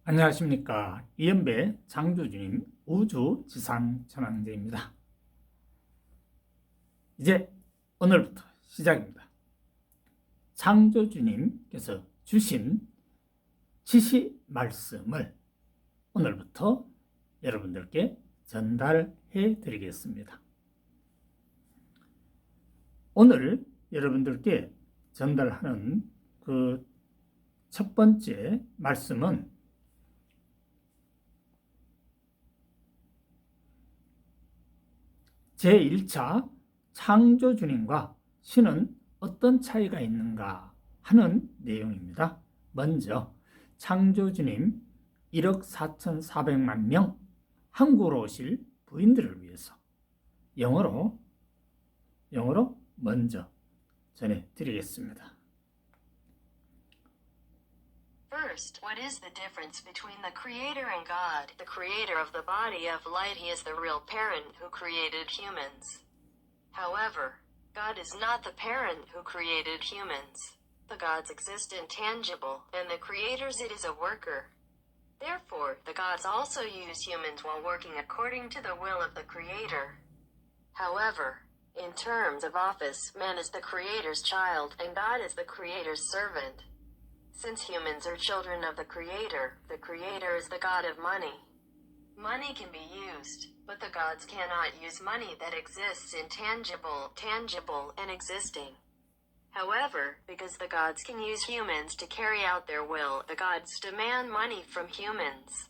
안녕하십니까. 이연배 창조주님 우주지상천왕제입니다. 이제 오늘부터 시작입니다. 창조주님께서 주신 지시 말씀을 오늘부터 여러분들께 전달해 드리겠습니다. 오늘 여러분들께 전달하는 그 첫 번째 말씀은 제1차 창조주님과 신은 어떤 차이가 있는가 하는 내용입니다. 먼저 창조주님 1억 4,400만 명 한국으로 오실 부인들을 위해서 영어로 먼저 전해드리겠습니다. First, what is the difference between the Creator and God? The Creator of the body of light, He is the real parent who created humans. However, God is not the parent who created humans. The gods exist intangible, and the Creator's it is a worker. Therefore, the gods also use humans while working according to the will of the Creator. However, in terms of office, man is the Creator's child, and God is the Creator's servant. Since humans are children of the Creator is the God of money. Money can be used, but the gods cannot use money that exists intangible, tangible, and existing. However, because the gods can use humans to carry out their will, the gods demand money from humans.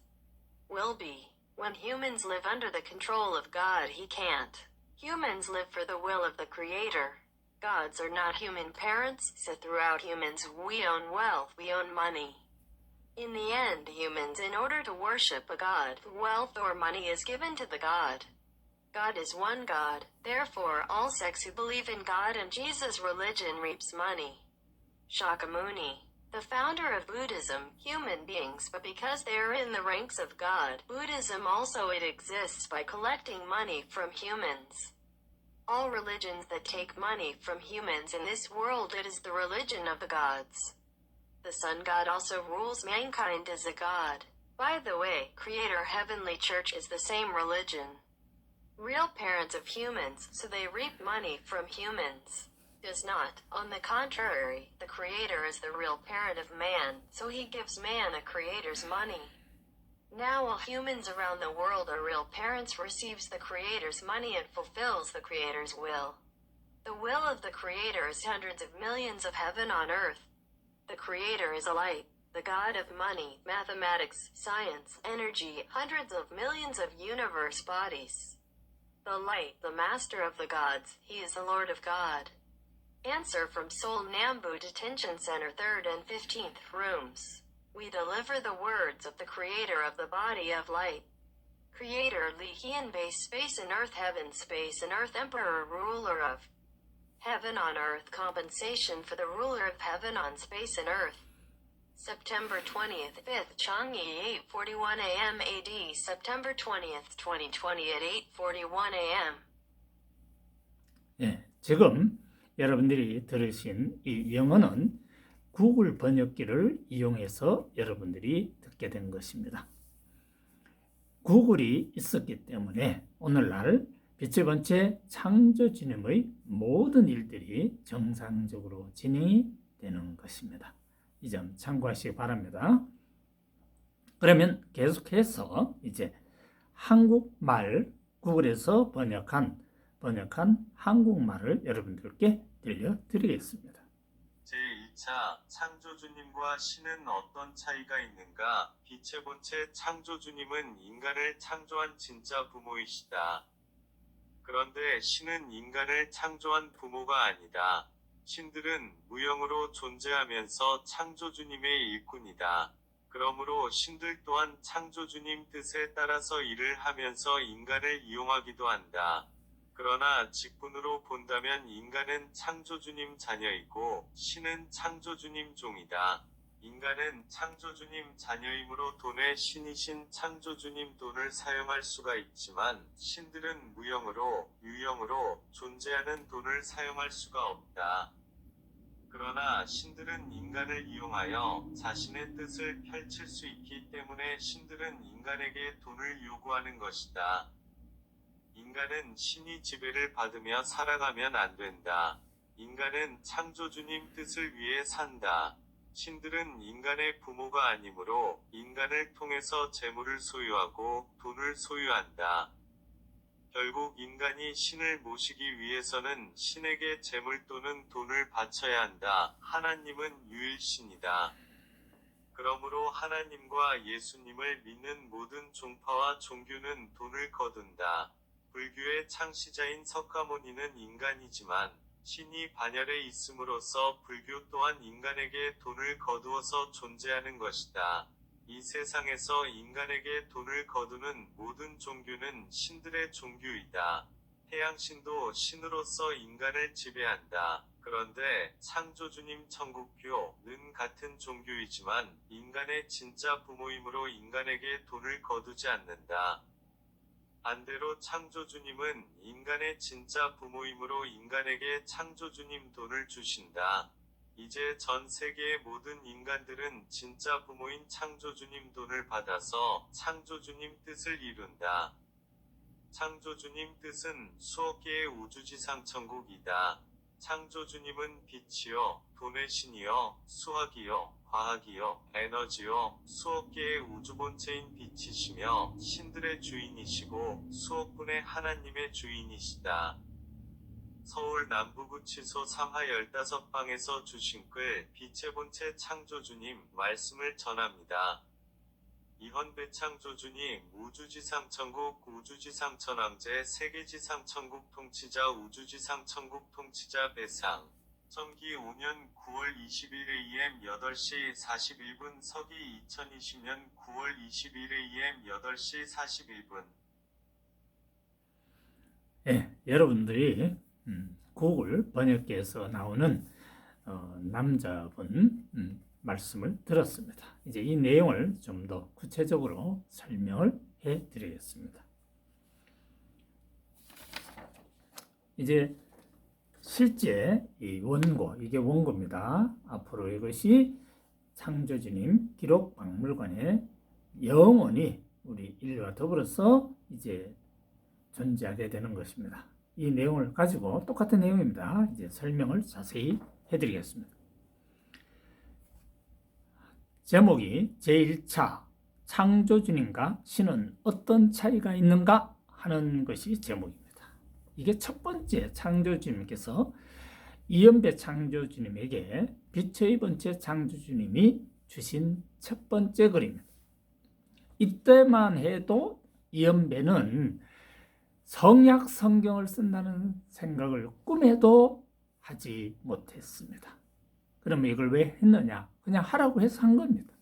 Will be. When humans live under the control of God, He can't. Humans live for the will of the Creator. Gods are not human parents, so throughout humans we own wealth, we own money. In the end, humans, in order to worship a god, wealth or money is given to the god. God is one God, therefore all sects who believe in God and Jesus' religion reaps money. Shakyamuni, the founder of Buddhism, human beings, but because they are in the ranks of God, Buddhism also it exists by collecting money from humans. All religions that take money from humans in this world, it is the religion of the gods. The sun god also rules mankind as a god. By the way, Creator Heavenly Church is the same religion. Real parents of humans, so they reap money from humans. Does not. On the contrary, the Creator is the real parent of man, so He gives man a Creator's money. Now all humans around the world are real parents, receives the Creator's money and fulfills the Creator's will. The will of the Creator is hundreds of millions of heaven on earth. The Creator is a light, the God of money, mathematics, science, energy, hundreds of millions of universe bodies. The light, the master of the gods, He is the Lord of God. Answer from Seoul Nambu Detention Center 3rd and 15th rooms. We deliver the words of the Creator of the body of light. Creator Li Hien base space and earth, heaven space and earth, emperor ruler of heaven on earth, compensation for the ruler of heaven on space and earth. September 20th, 5th, Changi 8:41 a.m. AD, September 20th, 2020 at 8:41 a.m. 예, 지금 여러분들이 들으신 이 영어는 구글 번역기를 이용해서 여러분들이 듣게 된 것입니다. 구글이 있었기 때문에 오늘날 빛의 번째 창조주님의 모든 일들이 정상적으로 진행이 되는 것입니다. 이 점 참고하시기 바랍니다. 그러면 계속해서 이제 한국말 구글에서 번역한 한국말을 여러분들께 들려드리겠습니다. 제2차 창조주님과 신은 어떤 차이가 있는가? 빛의 본체 창조주님은 인간을 창조한 진짜 부모이시다. 그런데 신은 인간을 창조한 부모가 아니다. 신들은 무형으로 존재하면서 창조주님의 일꾼이다. 그러므로 신들 또한 창조주님 뜻에 따라서 일을 하면서 인간을 이용하기도 한다. 그러나 직분으로 본다면 인간은 창조주님 자녀이고 신은 창조주님 종이다. 인간은 창조주님 자녀이므로 돈의 신이신 창조주님 돈을 사용할 수가 있지만 신들은 무형으로, 유형으로 존재하는 돈을 사용할 수가 없다. 그러나 신들은 인간을 이용하여 자신의 뜻을 펼칠 수 있기 때문에 신들은 인간에게 돈을 요구하는 것이다. 인간은 신이 지배를 받으며 살아가면 안 된다. 인간은 창조주님 뜻을 위해 산다. 신들은 인간의 부모가 아니므로 인간을 통해서 재물을 소유하고 돈을 소유한다. 결국 인간이 신을 모시기 위해서는 신에게 재물 또는 돈을 바쳐야 한다. 하나님은 유일신이다. 그러므로 하나님과 예수님을 믿는 모든 종파와 종교는 돈을 거둔다. 불교의 창시자인 석가모니는 인간이지만 신이 반열에 있음으로써 불교 또한 인간에게 돈을 거두어서 존재하는 것이다. 이 세상에서 인간에게 돈을 거두는 모든 종교는 신들의 종교이다. 태양신도 신으로서 인간을 지배한다. 그런데 창조주님 천국교는 같은 종교이지만 인간의 진짜 부모이므로 인간에게 돈을 거두지 않는다. 반대로 창조주님은 인간의 진짜 부모이므로 인간에게 창조주님 돈을 주신다. 이제 전 세계의 모든 인간들은 진짜 부모인 창조주님 돈을 받아서 창조주님 뜻을 이룬다. 창조주님 뜻은 수억 개의 우주지상 천국이다. 창조주님은 빛이요, 돈의 신이요, 수학이요, 과학이요, 에너지요, 수억 개의 우주본체인 빛이시며 신들의 주인이시고 수억분의 하나님의 주인이시다. 서울 남부구치소 3하 15방에서 주신 글 빛의 본체 창조주님 말씀을 전합니다. 이헌배 창조주님 우주지상천국 우주지상천왕제 세계지상천국 통치자 우주지상천국 통치자 배상 정기 5년 9월 20일 AM 8시 41분 서기 2020년 9월 21일 AM 8시 41분 예, 여러분들이 구글 번역기에서 나오는 남자분 말씀을 들었습니다. 이제 이 내용을 좀 더 구체적으로 설명을 해 드리겠습니다. 이제 실제 이 원고, 이게 원고입니다. 앞으로 이것이 창조주님 기록박물관에 영원히 우리 인류와 더불어서 이제 존재하게 되는 것입니다. 이 내용을 가지고 똑같은 내용입니다. 이제 설명을 자세히 해드리겠습니다. 제목이 제1차 창조주님과 신은 어떤 차이가 있는가 하는 것이 제목입니다. 이게 첫 번째 창조주님께서 이연배 창조주님에게 빛의 본체 창조주님이 주신 첫 번째 글입니다. 이때만 해도 이연배는 성약 성경을 쓴다는 생각을 꿈에도 하지 못했습니다. 그러면 이걸 왜 했느냐? 그냥 하라고 해서 한 겁니다.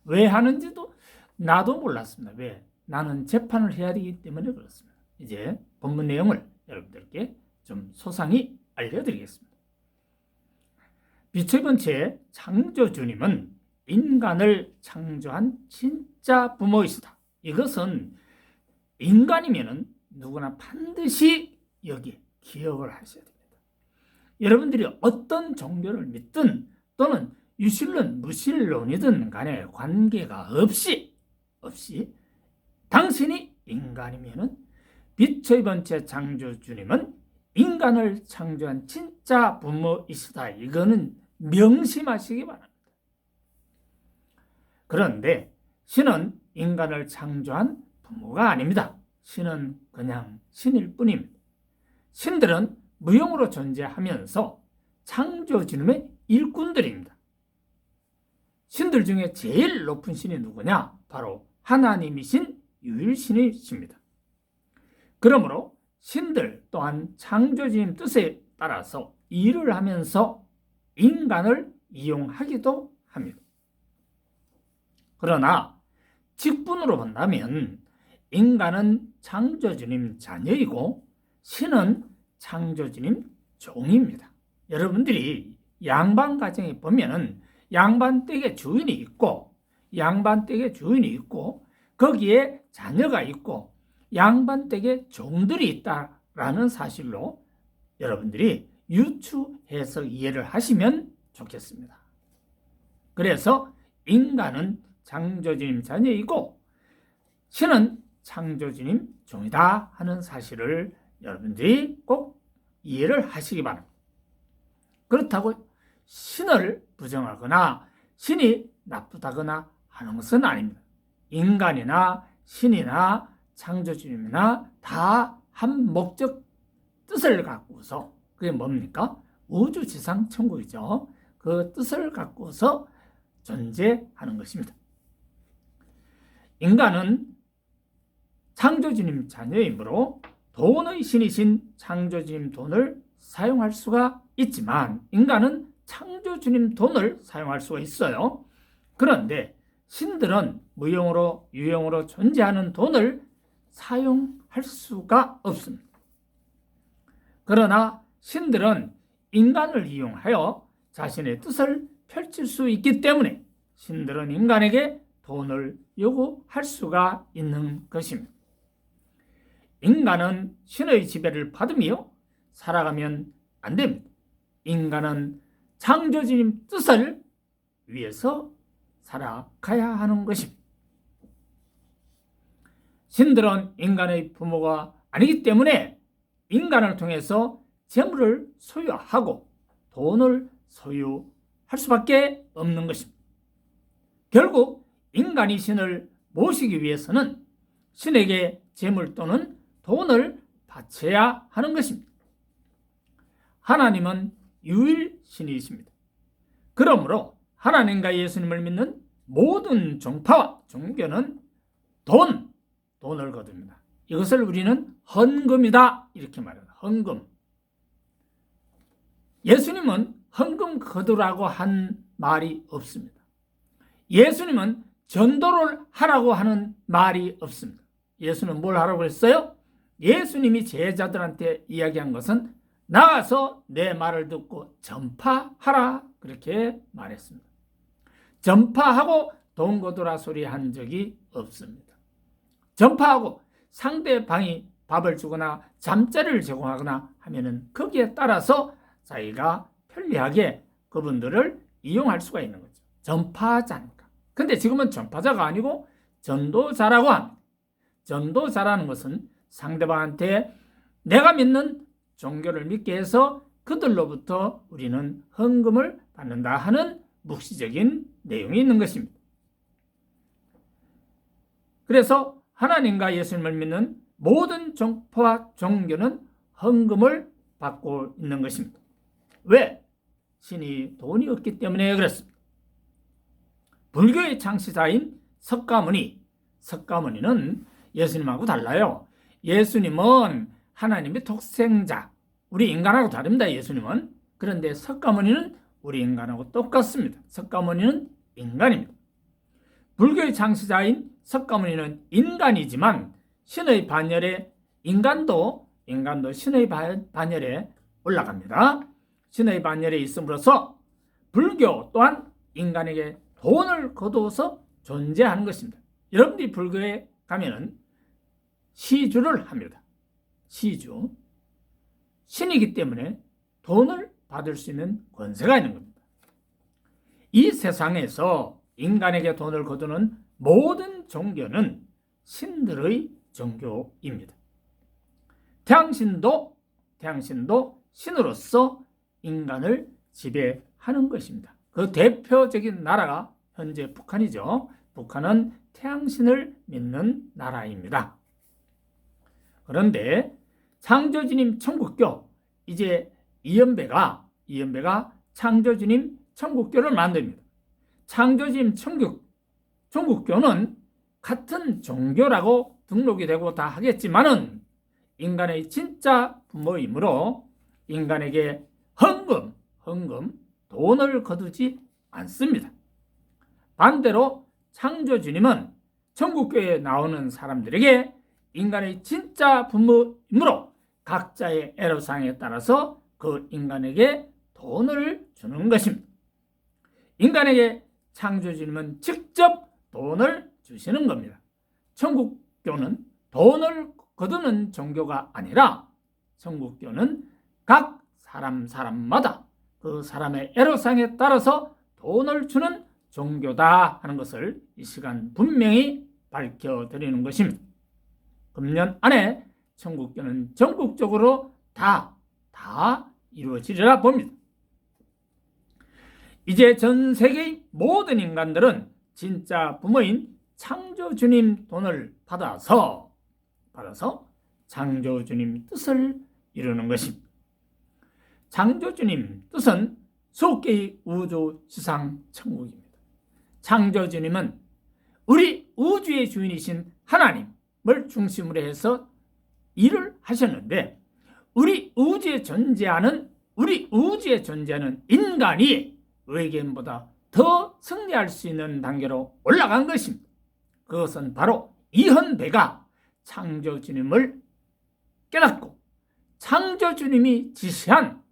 왜 하는지도 나도 몰랐습니다. 왜? 나는 재판을 해야 되기 때문에 그렇습니다. 이제 본문 내용을 여러분들께 좀 소상히 알려드리겠습니다. 빛의 본체 창조주님은 인간을 창조한 진짜 부모이시다. 이것은 인간이면은 누구나 반드시 여기에 기억을 하셔야 됩니다. 여러분들이 어떤 종교를 믿든 또는 유실론, 무실론이든 간에 관계가 없이 당신이 인간이면은 빛의 본체 창조주님은 인간을 창조한 진짜 부모이시다. 이거는 명심하시기 바랍니다. 그런데 신은 인간을 창조한 부모가 아닙니다. 신은 그냥 신일 뿐입니다. 신들은 무용으로 존재하면서 창조주님의 일꾼들입니다. 신들 중에 제일 높은 신이 누구냐? 바로 하나님이신 유일신이십니다. 그러므로 신들 또한 창조주님 뜻에 따라서 일을 하면서 인간을 이용하기도 합니다. 그러나 직분으로 본다면 인간은 창조주님 자녀이고 신은 창조주님 종입니다. 여러분들이 양반 가정에 보면은 양반댁에 주인이 있고 거기에 자녀가 있고 양반댁에 종들이 있다라는 사실로 여러분들이 유추해서 이해를 하시면 좋겠습니다. 그래서 인간은 창조주님 자녀이고 신은 창조주님 종이다 하는 사실을 여러분들이 꼭 이해를 하시기 바랍니다. 그렇다고 신을 부정하거나 신이 나쁘다거나 하는 것은 아닙니다. 인간이나 신이나 창조주님이나 다 한 목적 뜻을 갖고서, 그게 뭡니까? 우주지상 천국이죠. 그 뜻을 갖고서 존재하는 것입니다. 인간은 창조주님 자녀이므로 돈의 신이신 창조주님 돈을 사용할 수가 있지만 인간은 창조주님 돈을 사용할 수가 있어요. 그런데 신들은 무용으로 유용으로 존재하는 돈을 사용할 수가 없습니다. 그러나 신들은 인간을 이용하여 자신의 뜻을 펼칠 수 있기 때문에 신들은 인간에게 돈을 요구할 수가 있는 것입니다. 인간은 신의 지배를 받으며 살아가면 안 됩니다. 인간은 창조주님 뜻을 위해서 살아가야 하는 것입니다. 신들은 인간의 부모가 아니기 때문에 인간을 통해서 재물을 소유하고 돈을 소유할 수밖에 없는 것입니다. 결국 인간이 신을 모시기 위해서는 신에게 재물 또는 돈을 바쳐야 하는 것입니다. 하나님은 유일신이십니다. 그러므로 하나님과 예수님을 믿는 모든 종파와 종교는 돈을 거둡니다. 이것을 우리는 헌금이다 이렇게 말합니다. 헌금. 예수님은 헌금 거두라고 한 말이 없습니다. 예수님은 전도를 하라고 하는 말이 없습니다. 예수는 뭘 하라고 했어요? 예수님이 제자들한테 이야기한 것은 나가서 내 말을 듣고 전파하라 그렇게 말했습니다. 전파하고 돈 거두라 소리 한 적이 없습니다. 전파하고 상대방이 밥을 주거나 잠자리를 제공하거나 하면은 거기에 따라서 자기가 편리하게 그분들을 이용할 수가 있는 거죠. 전파자니까. 근데 지금은 전파자가 아니고 전도자라고 합니다. 전도자라는 것은 상대방한테 내가 믿는 종교를 믿게 해서 그들로부터 우리는 헌금을 받는다 하는 묵시적인 내용이 있는 것입니다. 그래서 하나님과 예수님을 믿는 모든 종파와 종교는 헌금을 받고 있는 것입니다. 왜? 신이 돈이 없기 때문에 그렇습니다. 불교의 창시자인 석가모니는 예수님하고 달라요. 예수님은 하나님의 독생자, 우리 인간하고 다릅니다. 예수님은. 그런데 석가모니는 우리 인간하고 똑같습니다. 석가모니는 인간입니다. 불교의 창시자인 석가모니는 인간이지만 신의 반열에 인간도 신의 반열에 올라갑니다. 신의 반열에 있음으로써 불교 또한 인간에게 돈을 거두어서 존재하는 것입니다. 여러분들이 불교에 가면은 시주를 합니다. 시주. 신이기 때문에 돈을 받을 수 있는 권세가 있는 겁니다. 이 세상에서 인간에게 돈을 거두는 모든 종교는 신들의 종교입니다. 태양신도 신으로서 인간을 지배하는 것입니다. 그 대표적인 나라가 현재 북한이죠. 북한은 태양신을 믿는 나라입니다. 그런데 창조주님 천국교, 이제 이연배가 창조주님 천국교를 만듭니다. 창조주님 천국교는 같은 종교라고 등록이 되고 다 하겠지만은 인간의 진짜 부모이므로 인간에게 헌금, 돈을 거두지 않습니다. 반대로 창조주님은 천국교에 나오는 사람들에게 인간의 진짜 부모이므로 각자의 애로사항에 따라서 그 인간에게 돈을 주는 것입니다. 인간에게 창조주님은 직접 돈을 주시는 겁니다. 천국교는 돈을 거두는 종교가 아니라 천국교는 각 사람마다 그 사람의 애로사항에 따라서 돈을 주는 종교다 하는 것을 이 시간 분명히 밝혀드리는 것입니다. 금년 안에 천국교는 전국적으로 다 이루어지리라 봅니다. 이제 전 세계의 모든 인간들은 진짜 부모인 창조주님 돈을 받아서 창조주님 뜻을 이루는 것입니다. 창조주님 뜻은 수억개의 우주 지상 천국입니다. 창조주님은 우리 우주의 주인이신 하나님을 중심으로 해서 일을 하셨는데 우리 우주에 존재하는 인간이 외계인보다 더 승리할 수 있는 단계로 올라간 것입니다. 그것은 바로 이현배가 창조주님을 깨닫고 창조주님이 지시한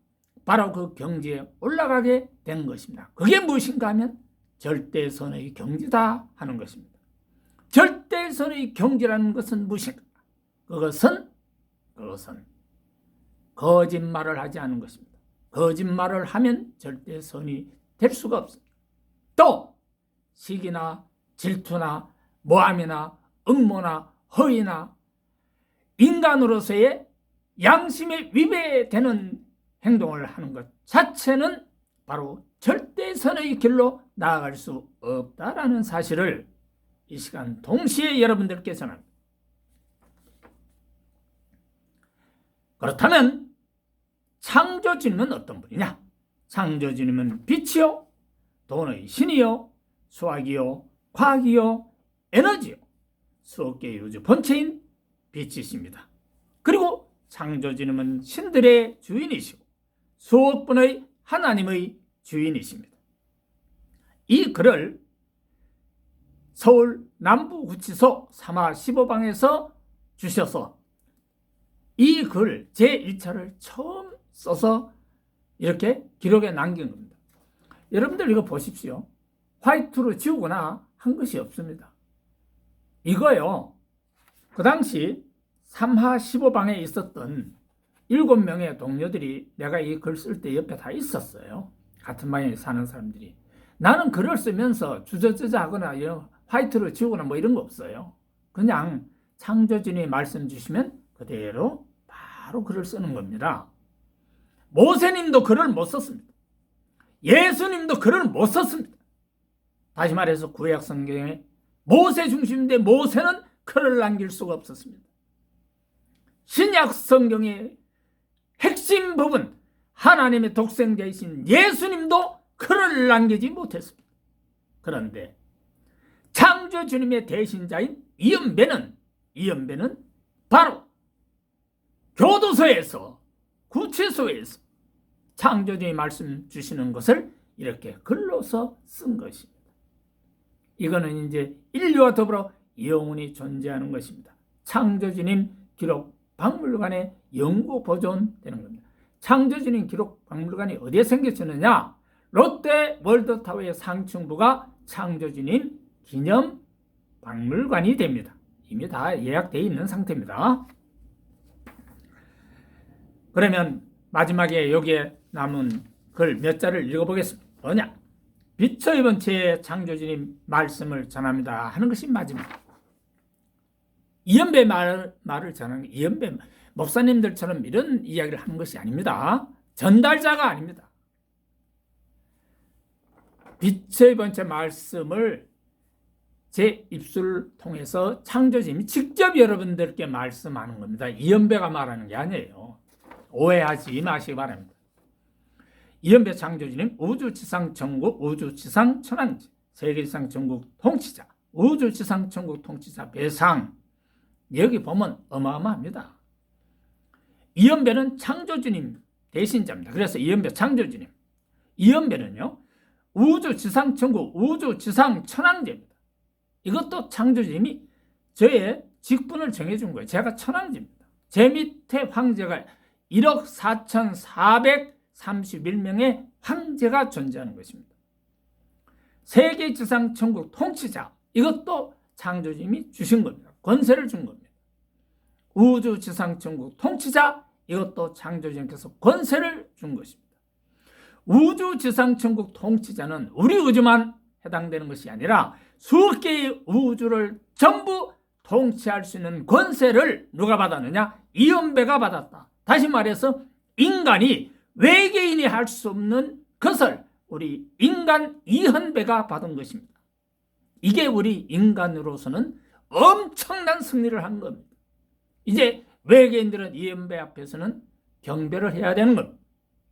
바로 그 경지에 올라가게 된 것입니다. 그게 무엇인가 하면 절대선의 경지다 하는 것입니다. 절대선의 경지라는 것은 무엇인가? 그것은 거짓말을 하지 않는 것입니다. 거짓말을 하면 절대선이 될 수가 없습니다. 또 시기나 질투나 모함이나 음모나 허위나 인간으로서의 양심에 위배되는 행동을 하는 것 자체는 바로 절대선의 길로 나아갈 수 없다라는 사실을 이 시간 동시에 여러분들께 전합니다. 그렇다면 창조주님은 어떤 분이냐? 창조주님은 빛이요, 돈의 신이요, 수학이요, 과학이요, 에너지요, 수억 개의 우주 본체인 빛이십니다. 그리고 창조주님은 신들의 주인이시고 수억 분의 하나님의 주인이십니다. 이 글을 서울 남부구치소 3화 15방에서 주셔서 이 글 제1차를 처음 써서 이렇게 기록에 남긴 겁니다. 여러분들 이거 보십시오. 화이트로 지우거나 한 것이 없습니다. 이거요, 그 당시 3화 15방에 있었던 7명의 동료들이 내가 이 글 쓸 때 옆에 다 있었어요. 같은 방에 사는 사람들이. 나는 글을 쓰면서 주저주저 하거나 화이트로 지우거나 뭐 이런 거 없어요. 그냥 창조주님이 말씀 주시면 그대로 바로 글을 쓰는 겁니다. 모세님도 글을 못 썼습니다. 예수님도 글을 못 썼습니다. 다시 말해서 구약 성경에 모세 중심인데 모세는 글을 남길 수가 없었습니다. 신약 성경의 핵심 부분 하나님의 독생자이신 예수님도 글을 남기지 못했습니다. 그런데 창조주님의 대신자인 이연배는 바로 교도소에서 구치소에서 창조주님이 말씀 주시는 것을 이렇게 글로서 쓴 것입니다. 이거는 이제 인류와 더불어 영원히 존재하는 것입니다. 창조주님 기록 박물관에 영구 보존되는 겁니다. 창조주님 기록 박물관이 어디에 생겼느냐? 롯데 월드타워의 상층부가 창조주님 기념 박물관이 됩니다. 이미 다 예약되어 있는 상태입니다. 그러면 마지막에 여기에 남은 글 몇 자를 읽어보겠습니다. 뭐냐? 빛의 본체의 창조주님 말씀을 전합니다 하는 것이 마지막. 이연배 말을 전하는 이연배 목사님들처럼 이런 이야기를 하는 것이 아닙니다. 전달자가 아닙니다. 빛의 본체 말씀을 제 입술을 통해서 창조주님이 직접 여러분들께 말씀하는 겁니다. 이연배가 말하는 게 아니에요. 오해하지 마시기 바랍니다. 이연배 창조주님 우주지상천국 우주지상천왕지 세계지상천국 통치자 우주지상천국 통치자 배상 여기 보면 어마어마합니다. 이연배는 창조주님 대신자입니다. 그래서 이연배 창조주님 이연배는요 우주지상천국 우주지상천왕제입니다. 이것도 창조주님이 저의 직분을 정해준 거예요. 제가 천왕제입니다. 제 밑에 황제가 1억 4,431명의 황제가 존재하는 것입니다. 세계지상천국 통치자 이것도 창조주님이 주신 겁니다. 권세를 준 겁니다. 우주지상천국 통치자 이것도 창조주님께서 권세를 준 것입니다. 우주 지상천국 통치자는 우리 우주만 해당되는 것이 아니라 수억 개의 우주를 전부 통치할 수 있는 권세를 누가 받았느냐? 이언배가 받았다. 다시 말해서 인간이 외계인이 할 수 없는 것을 우리 인간 이현배가 받은 것입니다. 이게 우리 인간으로서는 엄청난 승리를 한 겁니다. 이제 외계인들은 이현배 앞에서는 경배를 해야 되는 겁니다.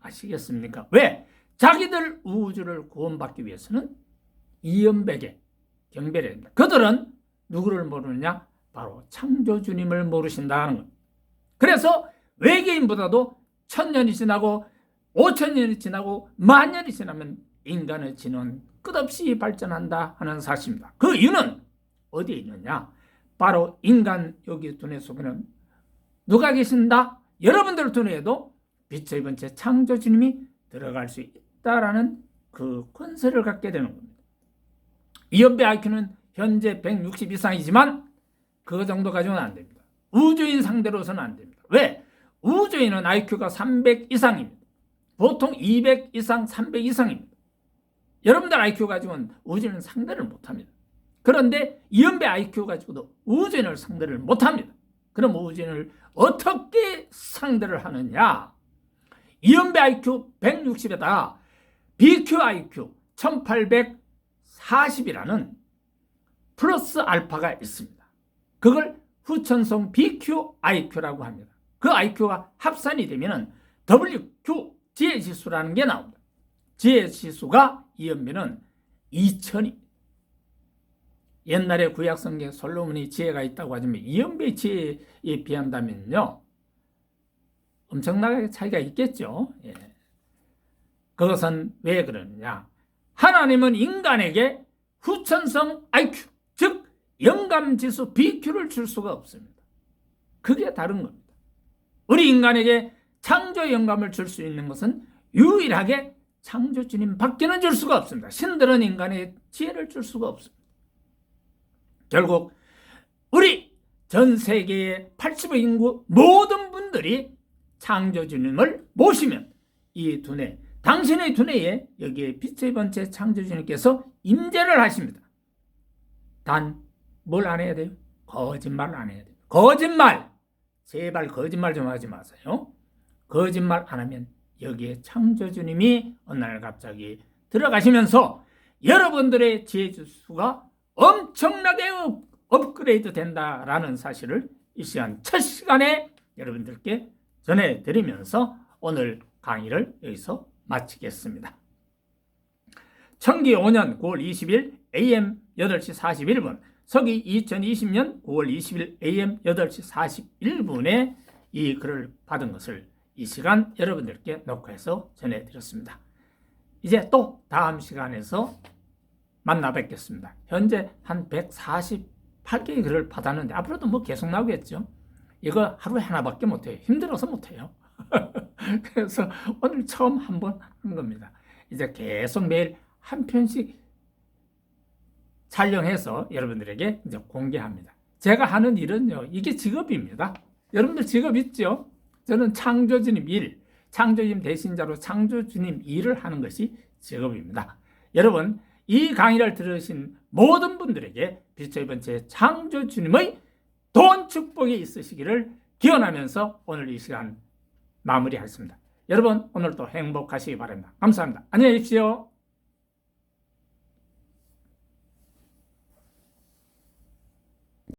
아시겠습니까? 왜? 자기들 우주를 구원받기 위해서는 이현배에게 경배를 해야 된다. 그들은 누구를 모르느냐? 바로 창조주님을 모르신다는 겁니다. 그래서 외계인보다도 1000년이 지나고 5000년이 지나고 만년이 지나면 인간의 진화는 끝없이 발전한다 하는 사실입니다. 그 이유는 어디에 있느냐? 바로 인간 여기 두뇌 속에는 누가 계신다? 여러분들 두뇌에도 빛의 번째 창조주님이 들어갈 수 있다라는 그 권세를 갖게 되는 겁니다. 이연배 IQ는 현재 160 이상이지만 그 정도 가지고는 안 됩니다. 우주인 상대로서는 안 됩니다. 왜? 우주인은 IQ가 300 이상입니다. 보통 200 이상, 300 이상입니다. 여러분들 IQ 가지고는 우주인은 상대를 못합니다. 그런데 이연배 IQ 가지고도 우주인을 상대를 못합니다. 그럼 우주인을 어떻게 상대를 하느냐? 이연배 IQ 160에다가 BQ IQ 1840이라는 플러스 알파가 있습니다. 그걸 후천성 BQ IQ라고 합니다. 그 IQ가 합산이 되면 WQ 지혜지수라는 게 나옵니다. 지혜지수가 이연배는 2000이 옛날에 구약성경 솔로몬이 지혜가 있다고 하지만 이연배의 지혜에 비한다면요 엄청나게 차이가 있겠죠. 예. 그것은 왜 그러느냐? 하나님은 인간에게 후천성 IQ, 즉 영감지수 BQ를 줄 수가 없습니다. 그게 다른 겁니다. 우리 인간에게 창조 영감을 줄 수 있는 것은 유일하게 창조주님 밖에는 줄 수가 없습니다. 신들은 인간의 지혜를 줄 수가 없습니다. 결국 우리 전 세계의 80억 인구 모든 분들이 창조주님을 모시면 이 두뇌, 당신의 두뇌에 여기에 빛의 번째 창조주님께서 임재를 하십니다. 단 뭘 안 해야 돼요? 거짓말 안 해야 돼요. 거짓말! 제발 거짓말 좀 하지 마세요. 거짓말 안 하면 여기에 창조주님이 어느 날 갑자기 들어가시면서 여러분들의 지혜지수가 엄청나게 업그레이드 된다라는 사실을 이 시간 첫 시간에 여러분들께 전해드리면서 오늘 강의를 여기서 마치겠습니다. 청기 5년 9월 20일 AM 8시 41분, 서기 2020년 9월 20일 AM 8시 41분에 이 글을 받은 것을 이 시간 여러분들께 녹화해서 전해드렸습니다. 이제 또 다음 시간에서 만나 뵙겠습니다. 현재 한 148개의 글을 받았는데 앞으로도 뭐 계속 나오겠죠. 이거 하루에 하나밖에 못해요. 힘들어서 못해요. 그래서 오늘 처음 한번 한 겁니다. 이제 계속 매일 한 편씩 촬영해서 여러분들에게 이제 공개합니다. 제가 하는 일은요, 이게 직업입니다. 여러분들 직업 있죠? 저는 창조주님 일, 창조주님 대신자로 창조주님 일을 하는 것이 직업입니다. 여러분, 이 강의를 들으신 모든 분들에게 빛의 번째 창조주님의 돈 축복이 있으시기를 기원하면서 오늘 이 시간 마무리하겠습니다. 여러분, 오늘도 행복하시기 바랍니다. 감사합니다. 안녕히 계십시오.